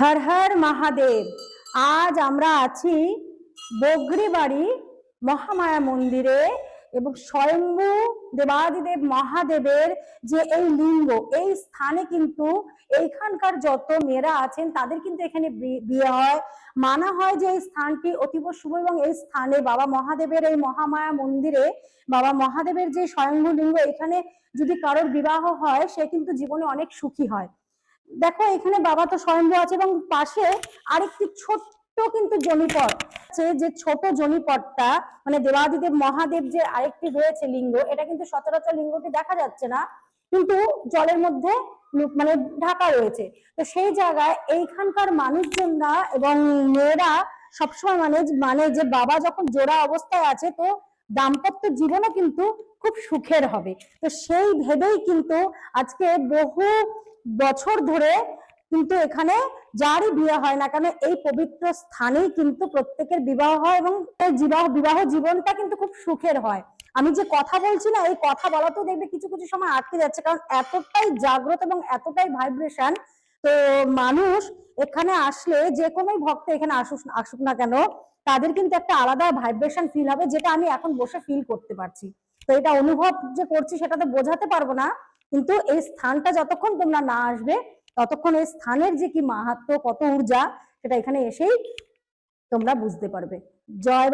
হর হর মহাদেব। আজ আমরা আছি বগরিবাড়ি মহামায়া মন্দিরে এবং স্বয়ম্ভু দেবাদিদেব মহাদেবের যে এই লিঙ্গ, এই স্থানে কিন্তু এইখানকার যত মেয়েরা আছেন তাদের কিন্তু এখানে বিয়ে হয়। মানা হয় যে এই স্থানটি অতীব শুভ এবং এই স্থানে বাবা মহাদেবের এই মহামায়া মন্দিরে বাবা মহাদেবের যে স্বয়ম্ভু লিঙ্গ, এখানে যদি কারোর বিবাহ হয় সে কিন্তু জীবনে অনেক সুখী হয়। দেখো এখানে বাবা তো স্বয়ম্ভু আছে এবং পাশে আরেকটি ছোট্ট কিন্তু জনিপট আছে, যে ছোট জনিপটটা মানে দেবাদিদেব মহাদেব যে আরেকটি রয়েছে লিঙ্গ, এটা কিন্তু সচরাচর লিঙ্গটি দেখা যাচ্ছে না, কিন্তু জলের মধ্যে মানে ঢাকা রয়েছে। তো সেই জায়গায় এইখানকার মানুষজনরা এবং মেয়েরা সবসময় মানে যে বাবা যখন জোড়া অবস্থায় আছে তো দাম্পত্য জীবনও কিন্তু খুব সুখের হবে। তো সেই ভেবেই কিন্তু আজকে বহু বছর ধরে কিন্তু এখানে যারই বিয়ে হয় না কেন এই পবিত্র স্থানেই কিন্তু প্রত্যেকের বিবাহ হয় এবং বিবাহ জীবনটা কিন্তু খুব সুখের হয়। আমি যে কথা বলছি না, এই কথা বলাতেও দেখবে কিছু কিছু সময় আটকে যাচ্ছে, কারণ এতটাই জাগ্রত এবং এতটাই ভাইব্রেশন। তো মানুষ এখানে আসলে, যে কোনো ভক্ত এখানে আসুক না কেন, তাদের কিন্তু একটা আলাদা ভাইব্রেশন ফিল হবে, যেটা আমি এখন বসে ফিল করতে পারছি। তো এটা অনুভব যে করছি সেটা তো বোঝাতে পারবো না, কিন্তু এই স্থানটা যতক্ষণ তোমরা না আসবে ততক্ষণ এই স্থানের যে কি মাহাত্ম্য, কত ঊর্জা, সেটা এখানে এসেই তোমরা বুঝতে পারবে। জয়।